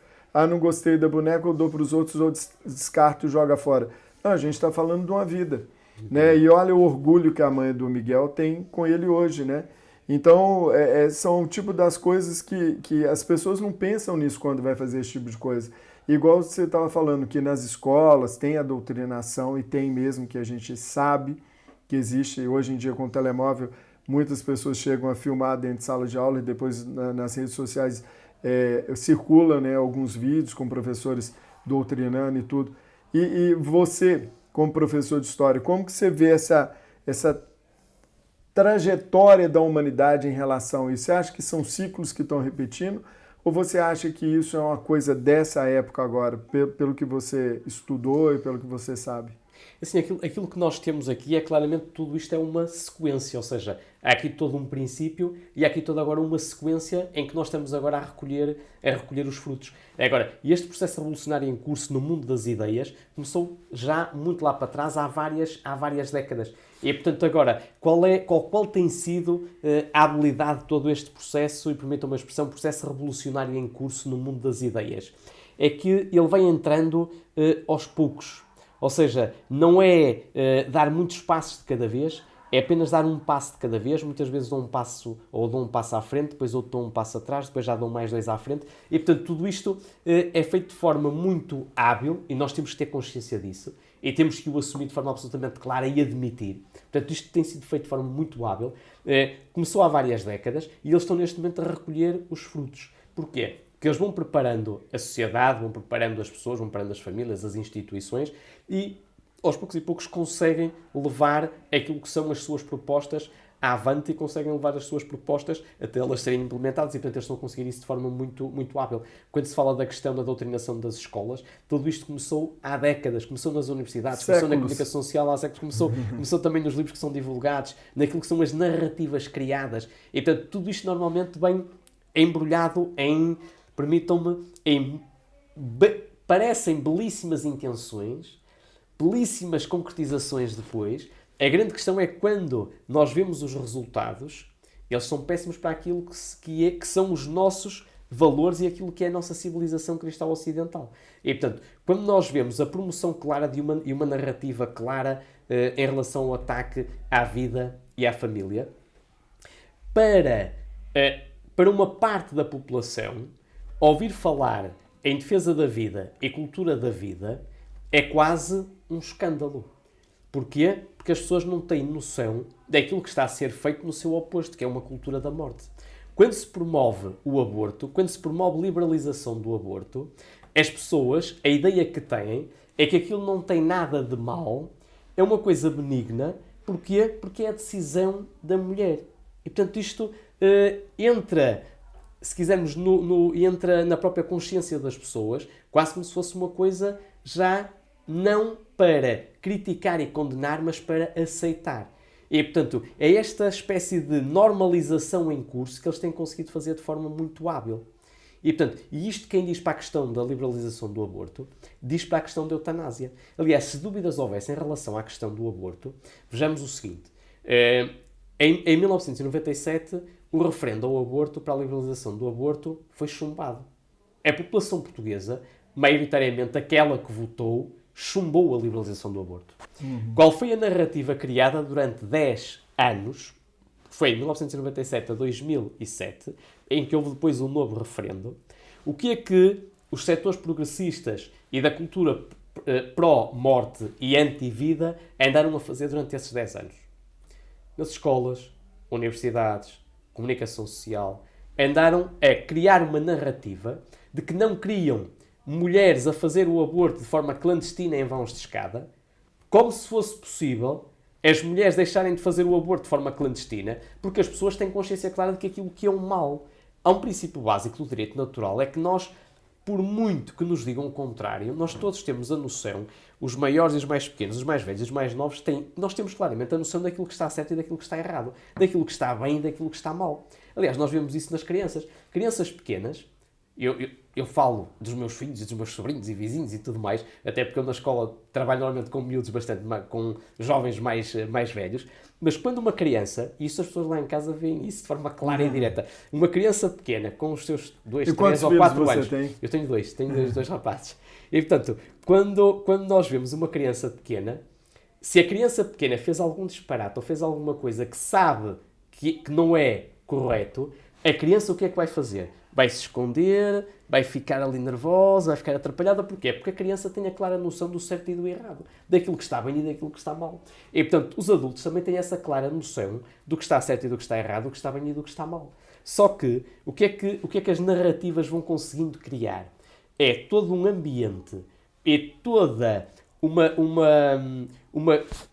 não gostei da boneca, eu dou para os outros ou descarto e joga fora. Não, a gente está falando de uma vida. Né? E olha o orgulho que a mãe do Miguel tem com ele hoje, né? Então, são o tipo das coisas que as pessoas não pensam nisso quando vai fazer esse tipo de coisa. Igual você estava falando que nas escolas tem a doutrinação e tem mesmo que a gente sabe que existe. Hoje em dia, com o telemóvel, muitas pessoas chegam a filmar dentro de sala de aula e depois nas redes sociais circulam, né, alguns vídeos com professores doutrinando e tudo. E você, como professor de história, como que você vê essa trajetória da humanidade em relação a isso? Você acha que são ciclos que estão repetindo? Ou você acha que isso é uma coisa dessa época agora, pelo que você estudou e pelo que você sabe? Assim, aquilo que nós temos aqui é claramente tudo isto é uma sequência, ou seja, há aqui todo um princípio e há aqui toda agora uma sequência em que nós estamos agora a recolher os frutos. Agora, este processo revolucionário em curso no mundo das ideias começou já muito lá para trás, há várias décadas. E, portanto, agora, qual tem sido a habilidade de todo este processo, e permitam uma expressão, processo revolucionário em curso no mundo das ideias? É que ele vai entrando aos poucos. Ou seja, não é dar muitos passos de cada vez, é apenas dar um passo de cada vez. Muitas vezes dou um passo à frente, depois outro dou um passo atrás, depois já dou mais dois à frente. E, portanto, tudo isto é feito de forma muito hábil e nós temos que ter consciência disso e temos que o assumir de forma absolutamente clara e admitir. Portanto, isto tem sido feito de forma muito hábil. Começou há várias décadas e eles estão neste momento a recolher os frutos. Porquê? Porque eles vão preparando a sociedade, vão preparando as pessoas, vão preparando as famílias, as instituições e aos poucos e poucos conseguem levar aquilo que são as suas propostas avante e conseguem levar as suas propostas até elas serem implementadas e, portanto, eles estão a conseguir isso de forma muito, muito hábil. Quando se fala da questão da doutrinação das escolas, tudo isto começou há décadas, começou nas universidades, começou na comunicação social há séculos, começou também nos livros que são divulgados, naquilo que são as narrativas criadas. E, portanto, tudo isto normalmente vem embrulhado permitam-me, parecem belíssimas intenções, belíssimas concretizações depois. A grande questão é quando nós vemos os resultados, eles são péssimos para aquilo que são os nossos valores e aquilo que é a nossa civilização cristã ocidental. E, portanto, quando nós vemos a promoção clara de uma narrativa clara em relação ao ataque à vida e à família, para uma parte da população, ouvir falar em defesa da vida e cultura da vida é quase um escândalo. Porquê? Porque as pessoas não têm noção daquilo que está a ser feito no seu oposto, que é uma cultura da morte. Quando se promove o aborto, quando se promove a liberalização do aborto, as pessoas, a ideia que têm é que aquilo não tem nada de mal, é uma coisa benigna. Porquê? Porque é a decisão da mulher. E, portanto, isto entra, se quisermos, entra na própria consciência das pessoas, quase como se fosse uma coisa já não para criticar e condenar, mas para aceitar. E, portanto, é esta espécie de normalização em curso que eles têm conseguido fazer de forma muito hábil. E, portanto, isto quem diz para a questão da liberalização do aborto, diz para a questão da eutanásia. Aliás, se dúvidas houvessem em relação à questão do aborto, vejamos o seguinte. Em 1997, o referendo ao aborto, para a liberalização do aborto, foi chumbado. A população portuguesa, maioritariamente aquela que votou, chumbou a liberalização do aborto. Qual foi a narrativa criada durante 10 anos, foi em 1997 a 2007, em que houve depois um novo referendo? O que é que os setores progressistas e da cultura pró-morte e anti-vida andaram a fazer durante esses 10 anos? Nas escolas, universidades, comunicação social, andaram a criar uma narrativa de que não queriam mulheres a fazer o aborto de forma clandestina em vãos de escada, como se fosse possível as mulheres deixarem de fazer o aborto de forma clandestina, porque as pessoas têm consciência clara de que aquilo que é um mal. Há um princípio básico do direito natural, é que nós, por muito que nos digam o contrário, nós todos temos a noção, os maiores e os mais pequenos, os mais velhos e os mais novos, nós temos claramente a noção daquilo que está certo e daquilo que está errado, daquilo que está bem e daquilo que está mal. Aliás, nós vemos isso nas crianças. Crianças pequenas, eu falo dos meus filhos e dos meus sobrinhos e vizinhos e tudo mais, até porque eu na escola trabalho normalmente com miúdos com jovens mais velhos, mas quando uma criança, e isso as pessoas lá em casa veem isso de forma clara e direta, uma criança pequena com os seus 2, 3 ou 4 anos, eu tenho dois rapazes, e portanto, quando nós vemos uma criança pequena, se a criança pequena fez algum disparate ou fez alguma coisa que sabe que não é correto, a criança o que é que vai fazer? Vai se esconder, vai ficar ali nervosa, vai ficar atrapalhada. Porquê? Porque a criança tem a clara noção do certo e do errado, daquilo que está bem e daquilo que está mal. E, portanto, os adultos também têm essa clara noção do que está certo e do que está errado, do que está bem e do que está mal. Só que, o que é que as narrativas vão conseguindo criar? É todo um ambiente, é toda uma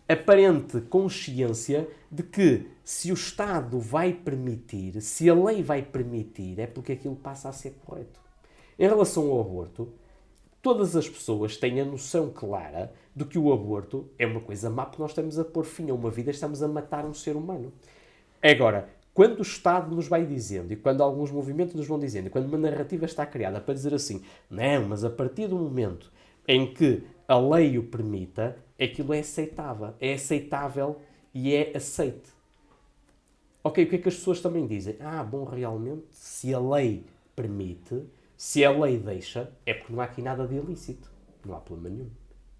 aparente consciência de que se o Estado vai permitir, se a lei vai permitir, é porque aquilo passa a ser correto. Em relação ao aborto, todas as pessoas têm a noção clara de que o aborto é uma coisa má, porque nós estamos a pôr fim a uma vida, estamos a matar um ser humano. Agora, quando o Estado nos vai dizendo, e quando alguns movimentos nos vão dizendo, e quando uma narrativa está criada para dizer assim, não, mas a partir do momento em que a lei o permita, aquilo é aceitável e é aceite. Ok, o que é que as pessoas também dizem? Bom, realmente, se a lei permite, se a lei deixa, é porque não há aqui nada de ilícito. Não há problema nenhum.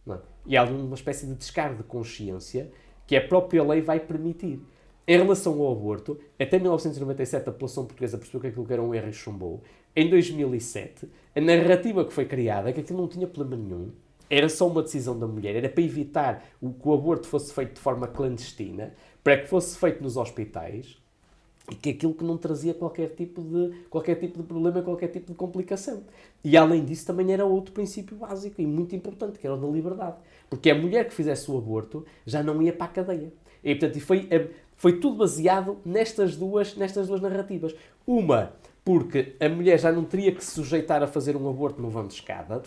Não é? E há uma espécie de descargo de consciência que a própria lei vai permitir. Em relação ao aborto, até 1997 a população portuguesa percebeu que aquilo era um erro e chumbou. Em 2007, a narrativa que foi criada é que aquilo não tinha problema nenhum, era só uma decisão da mulher, era para evitar que o aborto fosse feito de forma clandestina, para que fosse feito nos hospitais, e que aquilo que não trazia qualquer tipo de problema, qualquer tipo de complicação. E além disso também era outro princípio básico e muito importante, que era o da liberdade. Porque a mulher que fizesse o aborto já não ia para a cadeia. E portanto foi tudo baseado nestas duas narrativas. Uma, porque a mulher já não teria que se sujeitar a fazer um aborto no vão de escada,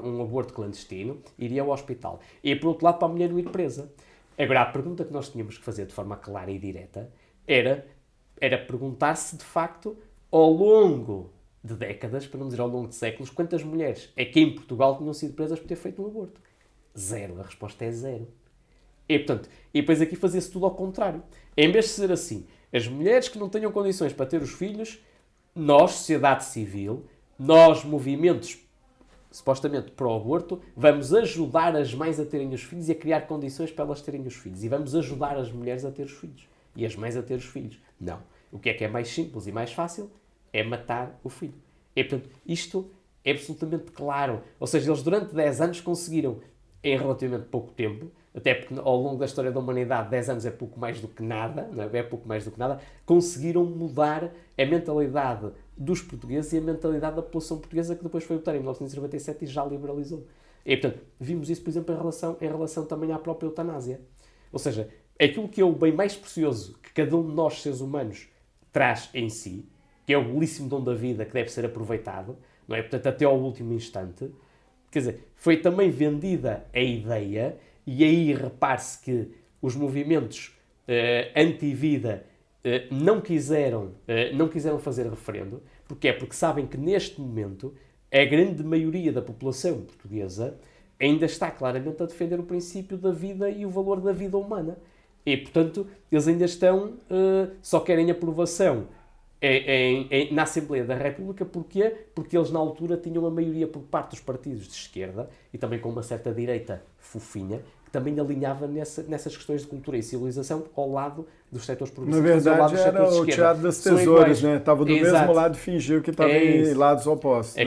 um aborto clandestino, iria ao hospital. E por outro lado, para a mulher não ir presa. Agora, a pergunta que nós tínhamos que fazer de forma clara e direta era perguntar se, de facto, ao longo de décadas, para não dizer ao longo de séculos, quantas mulheres é que em Portugal tinham sido presas por ter feito um aborto? 0. A resposta é 0. E, portanto, e depois aqui fazia-se tudo ao contrário. Em vez de ser assim, as mulheres que não tenham condições para ter os filhos, nós, sociedade civil, nós, movimentos supostamente para o aborto, vamos ajudar as mães a terem os filhos e a criar condições para elas terem os filhos. E vamos ajudar as mulheres a ter os filhos. E as mães a ter os filhos. Não. O que é mais simples e mais fácil? É matar o filho. E, portanto, isto é absolutamente claro. Ou seja, eles durante 10 anos conseguiram, em relativamente pouco tempo, até porque ao longo da história da humanidade 10 anos é pouco mais do que nada, não é? É pouco mais do que nada, conseguiram mudar a mentalidade dos portugueses e a mentalidade da população portuguesa que depois foi votar em 1997 e já liberalizou. E, portanto, vimos isso, por exemplo, em relação também à própria eutanásia. Ou seja, aquilo que é o bem mais precioso que cada um de nós, seres humanos, traz em si, que é o belíssimo dom da vida que deve ser aproveitado, não é? Portanto, até ao último instante. Quer dizer, foi também vendida a ideia, e aí repare-se que os movimentos anti-vida não quiseram fazer referendo. Porquê? Porque sabem que neste momento a grande maioria da população portuguesa ainda está claramente a defender o princípio da vida e o valor da vida humana. E, portanto, eles ainda estão, só querem aprovação na Assembleia da República. Porquê? Porque eles na altura tinham a maioria por parte dos partidos de esquerda e também com uma certa direita fofinha, que também alinhava nessas questões de cultura e civilização ao lado dos setores progressistas. Na verdade era o teatro das tesouras, né? Estava do mesmo lado e fingiu que estava em lados opostos. A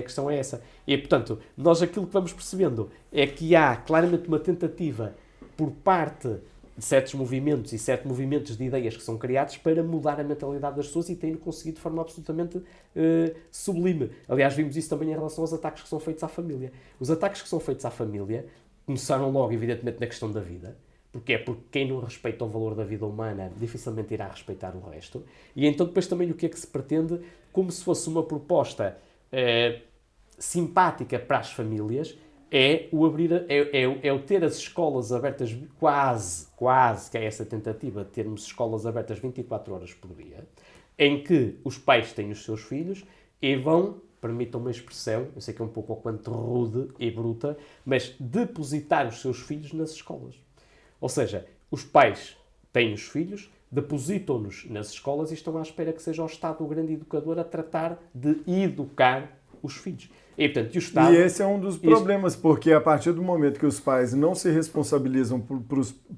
questão é essa. E, portanto, nós aquilo que vamos percebendo é que há claramente uma tentativa por parte de certos movimentos e certos movimentos de ideias que são criados para mudar a mentalidade das pessoas e têm conseguido de forma absolutamente sublime. Aliás, vimos isso também em relação aos ataques que são feitos à família. Os ataques que são feitos à família começaram logo, evidentemente, na questão da vida. Porquê? Porque quem não respeita o valor da vida humana dificilmente irá respeitar o resto. E então depois também o que é que se pretende, como se fosse uma proposta simpática para as famílias, é o ter as escolas abertas, quase que é essa tentativa de termos escolas abertas 24 horas por dia, em que os pais têm os seus filhos e vão, permitam-me a expressão, eu sei que é um pouco ou quanto rude e bruta, mas depositar os seus filhos nas escolas. Ou seja, os pais têm os filhos, depositam-nos nas escolas e estão à espera que seja o Estado o grande educador a tratar de educar os filhos. E, portanto, o Estado, e esse é um dos problemas, porque a partir do momento que os pais não se responsabilizam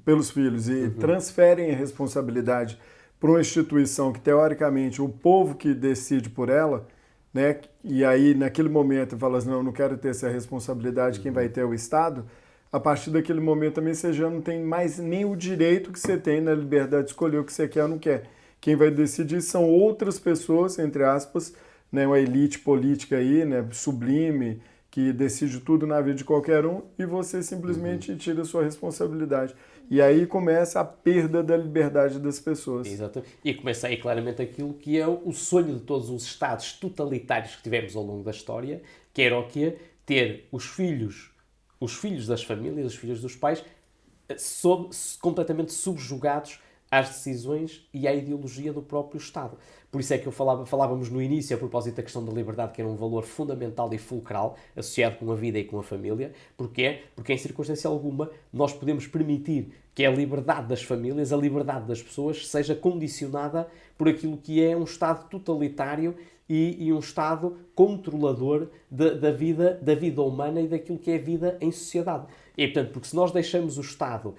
pelos filhos e transferem a responsabilidade para uma instituição que, teoricamente, o povo que decide por ela, né? E aí, naquele momento, fala assim, não quero ter essa responsabilidade, quem vai ter é o Estado. A partir daquele momento também você já não tem mais nem o direito que você tem na liberdade de escolher o que você quer ou não quer. Quem vai decidir são outras pessoas, entre aspas, né, uma elite política aí, né, sublime, que decide tudo na vida de qualquer um, e você simplesmente tira a sua responsabilidade. E aí começa a perda da liberdade das pessoas. Exato. E começa aí claramente aquilo que é o sonho de todos os Estados totalitários que tivemos ao longo da história, que era o quê? Ter os filhos das famílias, os filhos dos pais, completamente subjugados às decisões e à ideologia do próprio Estado. Por isso é que falávamos no início a propósito da questão da liberdade, que era um valor fundamental e fulcral associado com a vida e com a família. Porquê? Porque em circunstância alguma nós podemos permitir que a liberdade das famílias, a liberdade das pessoas, seja condicionada por aquilo que é um Estado totalitário e um Estado controlador da vida humana e daquilo que é a vida em sociedade. E, portanto, porque se nós deixamos o Estado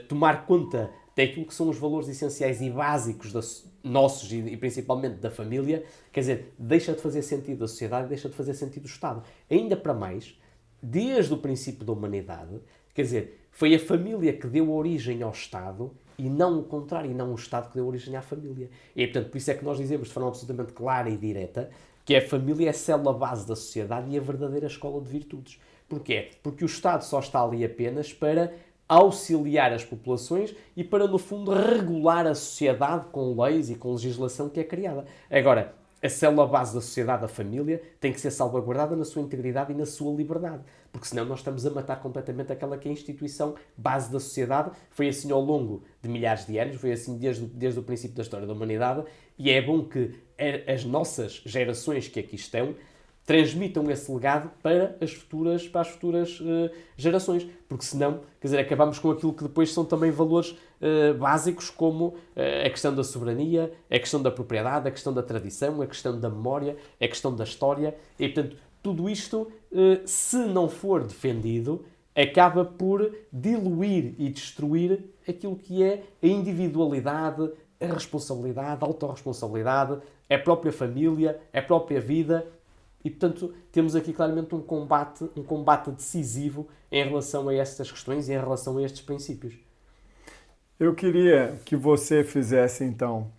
tomar conta daquilo que são os valores essenciais e básicos nossos e principalmente da família, quer dizer, deixa de fazer sentido a sociedade e deixa de fazer sentido o Estado. Ainda para mais, desde o princípio da humanidade, quer dizer, foi a família que deu origem ao Estado e não o contrário, e não o Estado que deu origem à família. E, portanto, por isso é que nós dizemos de forma absolutamente clara e direta que a família é a célula base da sociedade e a verdadeira escola de virtudes. Porquê? Porque o Estado só está ali apenas para auxiliar as populações e para, no fundo, regular a sociedade com leis e com legislação que é criada. Agora, a célula base da sociedade, a família, tem que ser salvaguardada na sua integridade e na sua liberdade, porque senão nós estamos a matar completamente aquela que é a instituição base da sociedade. Foi assim ao longo de milhares de anos, foi assim desde o princípio da história da humanidade, e é bom que as nossas gerações que aqui estão transmitam esse legado para as futuras gerações, porque senão, quer dizer, acabamos com aquilo que depois são também valores básicos, como a questão da soberania, a questão da propriedade, a questão da tradição, a questão da memória, a questão da história, e portanto, tudo isto, se não for defendido, acaba por diluir e destruir aquilo que é a individualidade, a responsabilidade, a autorresponsabilidade, a própria família, a própria vida. E, portanto, temos aqui claramente um combate decisivo em relação a estas questões e em relação a estes princípios. Eu queria que você fizesse, então,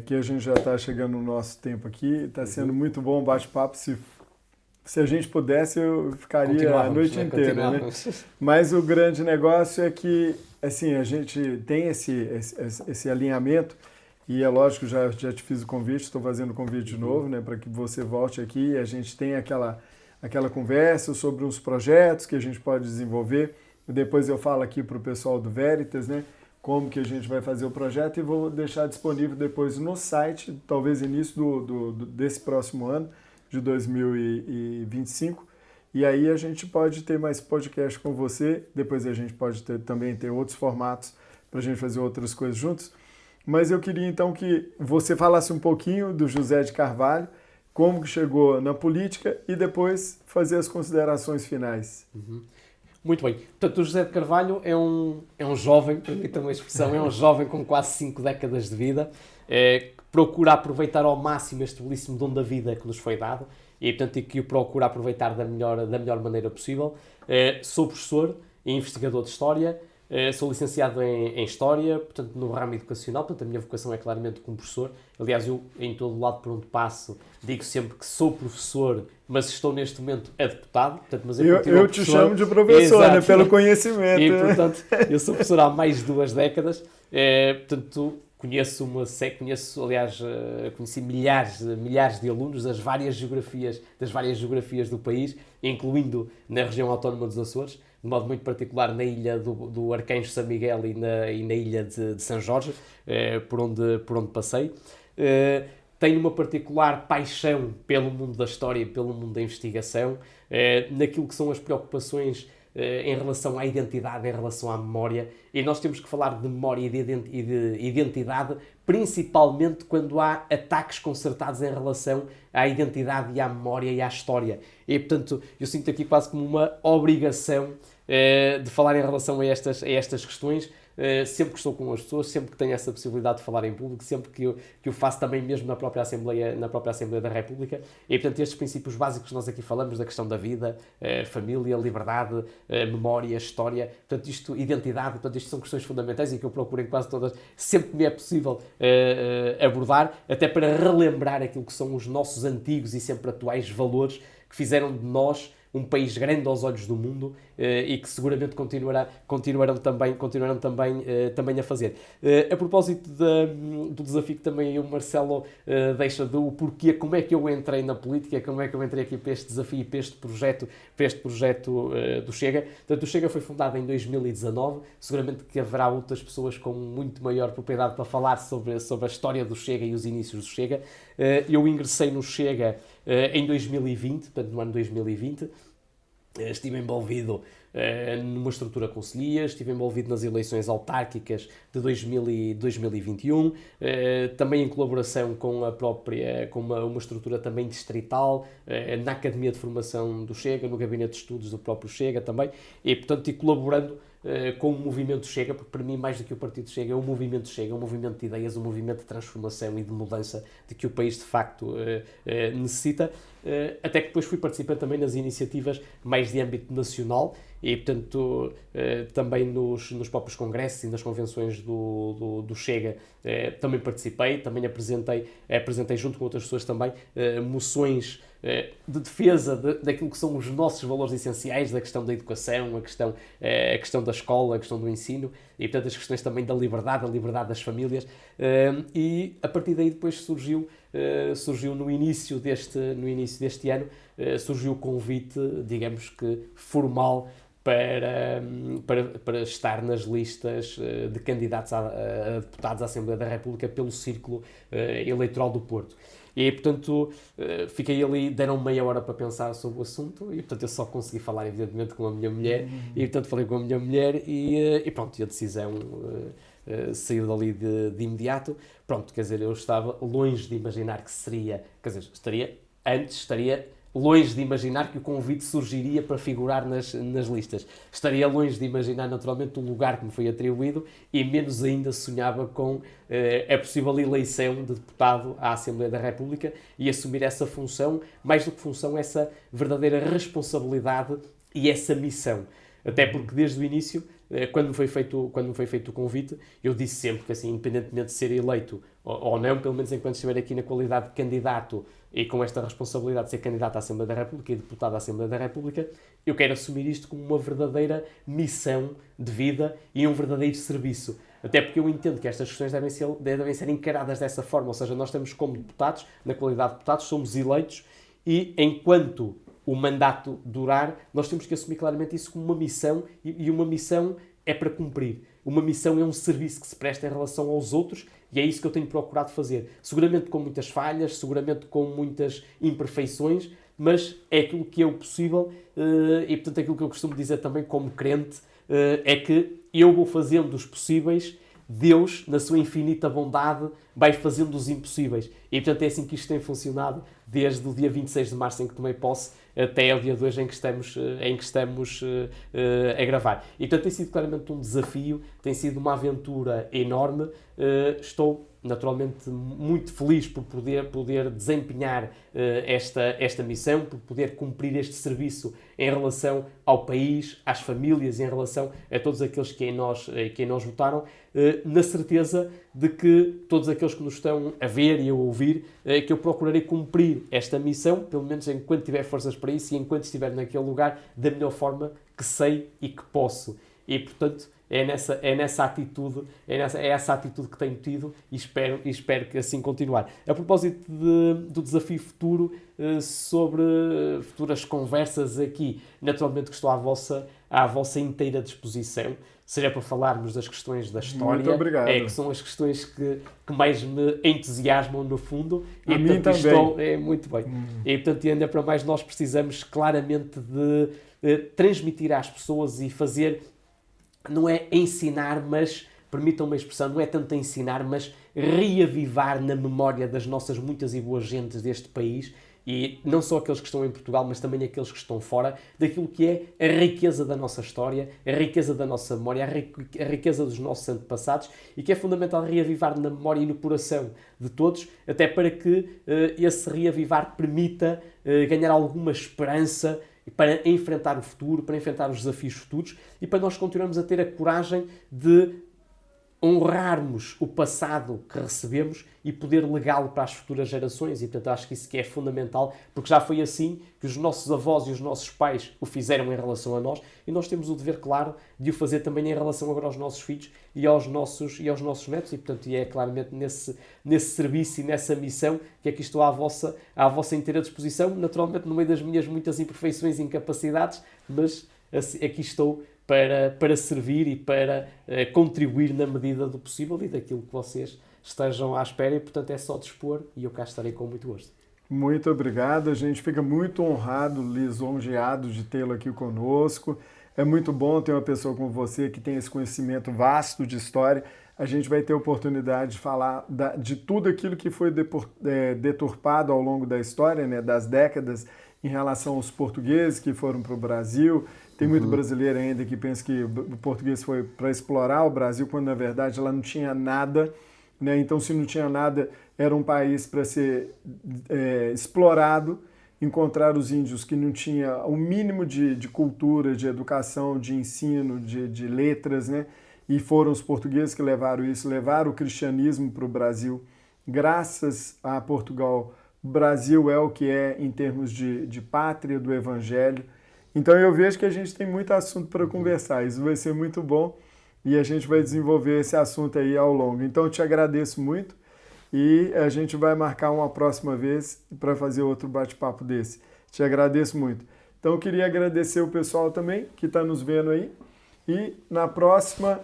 que a gente já está chegando no nosso tempo aqui, está sendo muito bom o bate-papo. Se a gente pudesse, eu ficaria a noite inteira, né? Mas o grande negócio é que, assim, a gente tem esse alinhamento. E é lógico, já te fiz o convite, estou fazendo o convite de novo, né, para que você volte aqui e a gente tenha aquela conversa sobre uns projetos que a gente pode desenvolver. Depois eu falo aqui para o pessoal do Veritas, né, como que a gente vai fazer o projeto, e vou deixar disponível depois no site, talvez início desse próximo ano, de 2025. E aí a gente pode ter mais podcast com você, depois a gente pode também ter outros formatos para a gente fazer outras coisas juntos. Mas eu queria então que você falasse um pouquinho do José de Carvalho, como que chegou na política e depois fazer as considerações finais. Uhum. Muito bem. Portanto, o José de Carvalho é um jovem, permita-me a expressão, é um jovem com quase 5 décadas de vida, que procura aproveitar ao máximo este belíssimo dom da vida que nos foi dado e, portanto, que o procura aproveitar da melhor maneira possível. Sou professor e investigador de História. Sou licenciado em História, portanto, no ramo educacional, portanto, a minha vocação é claramente como professor. Aliás, eu, em todo o lado por onde passo, digo sempre que sou professor, mas estou neste momento a deputado. Portanto, mas eu te chamo de professor, né, pelo conhecimento. E, portanto, eu sou professor há mais de 2 décadas, portanto, conheci milhares de alunos das várias geografias do país, incluindo na região autónoma dos Açores, de modo muito particular na ilha do Arcanjo São Miguel e na ilha de São Jorge, por onde passei. Tenho uma particular paixão pelo mundo da história e pelo mundo da investigação, naquilo que são as preocupações em relação à identidade, em relação à memória, e nós temos que falar de memória e de identidade, principalmente quando há ataques concertados em relação à identidade e à memória e à história. E, portanto, eu sinto aqui quase como uma obrigação de falar em relação a estas questões, sempre que estou com as pessoas, sempre que tenho essa possibilidade de falar em público, sempre que eu faço também mesmo na própria Assembleia da República. E, portanto, estes princípios básicos que nós aqui falamos, da questão da vida, família, liberdade, memória, história, portanto, identidade, portanto, isto são questões fundamentais e que eu procuro em quase todas, sempre que me é possível abordar, até para relembrar aquilo que são os nossos antigos e sempre atuais valores que fizeram de nós um país grande aos olhos do mundo e que seguramente continuarão também a fazer. A propósito do desafio que também o Marcelo deixa do porquê, como é que eu entrei na política, como é que eu entrei aqui para este desafio, para este projeto do Chega. Portanto, o Chega foi fundado em 2019, seguramente que haverá outras pessoas com muito maior propriedade para falar sobre a história do Chega e os inícios do Chega. Eu ingressei no Chega em 2020, portanto no ano 2020, estive envolvido numa estrutura concelhia, estive envolvido nas eleições autárquicas de 2021, também em colaboração com uma estrutura também distrital, na Academia de Formação do Chega, no Gabinete de Estudos do próprio Chega também, e portanto colaborando com o movimento Chega, porque para mim mais do que o Partido Chega é o movimento Chega, é um movimento de ideias, um movimento de transformação e de mudança de que o país de facto necessita, até que depois fui participando também nas iniciativas mais de âmbito nacional e portanto também nos próprios congressos e nas convenções do Chega também participei, também apresentei junto com outras pessoas também moções de defesa daquilo que são os nossos valores essenciais, da questão da educação, a questão da escola, a questão do ensino e, portanto, as questões também da liberdade, a liberdade das famílias. E a partir daí depois surgiu no início deste ano, surgiu o convite, digamos que formal, para estar nas listas de candidatos a deputados à Assembleia da República pelo Círculo Eleitoral do Porto. E, portanto, fiquei ali, deram meia hora para pensar sobre o assunto e, portanto, eu só consegui falar, evidentemente, com a minha mulher e, portanto, falei com a minha mulher e pronto, e a decisão saiu dali de imediato. Pronto, quer dizer, eu estava longe de imaginar que seria, quer dizer, estaria longe de imaginar que o convite surgiria para figurar nas listas. Estaria longe de imaginar, naturalmente, o lugar que me foi atribuído e menos ainda sonhava com a possível eleição de deputado à Assembleia da República e assumir essa função, mais do que função, essa verdadeira responsabilidade e essa missão. Até porque, desde o início, quando me foi feito o convite, eu disse sempre que, assim, independentemente de ser eleito ou não, pelo menos enquanto estiver aqui na qualidade de candidato e com esta responsabilidade de ser candidato à Assembleia da República e deputado à Assembleia da República, eu quero assumir isto como uma verdadeira missão de vida e um verdadeiro serviço. Até porque eu entendo que estas questões devem ser encaradas dessa forma, ou seja, nós estamos como deputados, na qualidade de deputados, somos eleitos e enquanto o mandato durar, nós temos que assumir claramente isso como uma missão e uma missão é para cumprir. Uma missão é um serviço que se presta em relação aos outros e é isso que eu tenho procurado fazer. Seguramente com muitas falhas, seguramente com muitas imperfeições, mas é aquilo que é o possível e, portanto, aquilo que eu costumo dizer também como crente é que eu vou fazendo os possíveis, Deus, na sua infinita bondade, vai fazendo os impossíveis. E, portanto, é assim que isto tem funcionado desde o dia 26 de março em que tomei posse até ao dia de hoje em que estamos a gravar. E, portanto, tem sido claramente um desafio, tem sido uma aventura enorme. Estou, naturalmente, muito feliz por poder desempenhar esta missão, por poder cumprir este serviço em relação ao país, às famílias, em relação a todos aqueles que em nós votaram, na certeza de que todos aqueles que nos estão a ver e a ouvir, que eu procurarei cumprir esta missão, pelo menos enquanto tiver forças para isso e enquanto estiver naquele lugar, da melhor forma que sei e que posso. E, portanto, é essa atitude que tenho tido e espero que assim continuar. A propósito do desafio futuro, sobre futuras conversas aqui, naturalmente que estou à vossa inteira disposição, seja para falarmos das questões da história, muito obrigado. Que são as questões que mais me entusiasmam no fundo. A e, mim portanto, também. Muito bem. E, portanto, ainda para mais, nós precisamos claramente de transmitir às pessoas e fazer, não é ensinar, mas, permitam-me a expressão, não é tanto ensinar, mas reavivar na memória das nossas muitas e boas gentes deste país, e não só aqueles que estão em Portugal, mas também aqueles que estão fora, daquilo que é a riqueza da nossa história, a riqueza da nossa memória, a riqueza dos nossos antepassados, e que é fundamental reavivar na memória e no coração de todos, até para que esse reavivar permita ganhar alguma esperança para enfrentar o futuro, para enfrentar os desafios futuros e para nós continuarmos a ter a coragem de honrarmos o passado que recebemos e poder legá-lo para as futuras gerações. E, portanto, acho que isso que é fundamental, porque já foi assim que os nossos avós e os nossos pais o fizeram em relação a nós, e nós temos o dever, claro, de o fazer também em relação agora aos nossos filhos e aos nossos netos. E, portanto, é claramente nesse serviço e nessa missão que aqui estou à vossa inteira disposição, naturalmente no meio das minhas muitas imperfeições e incapacidades, mas aqui estou para servir e para contribuir na medida do possível e daquilo que vocês estejam à espera, e portanto é só dispor e eu cá estarei com muito gosto. Muito obrigado, a gente fica muito honrado, lisonjeado de tê-lo aqui conosco. É muito bom ter uma pessoa como você que tem esse conhecimento vasto de história. A gente vai ter a oportunidade de falar de tudo aquilo que foi deturpado ao longo da história, né, das décadas, em relação aos portugueses que foram para o Brasil. Tem muito brasileiro ainda que pensa que o português foi para explorar o Brasil, quando na verdade lá não tinha nada, né? Então, se não tinha nada, era um país para ser explorado, encontrar os índios que não tinham o mínimo de cultura, de educação, de ensino, de letras, né? E foram os portugueses que levaram isso, levaram o cristianismo para o Brasil. Graças a Portugal, o Brasil é o que é em termos de pátria do Evangelho. Então eu vejo que a gente tem muito assunto para conversar, isso vai ser muito bom e a gente vai desenvolver esse assunto aí ao longo. Então eu te agradeço muito e a gente vai marcar uma próxima vez para fazer outro bate-papo desse. Te agradeço muito. Então eu queria agradecer o pessoal também que está nos vendo aí e na próxima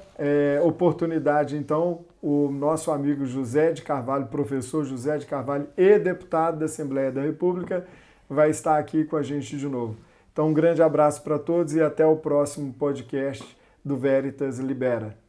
oportunidade, então, o nosso amigo José de Carvalho, professor José de Carvalho e deputado da Assembleia da República, vai estar aqui com a gente de novo. Então, um grande abraço para todos e até o próximo podcast do Veritas Libera.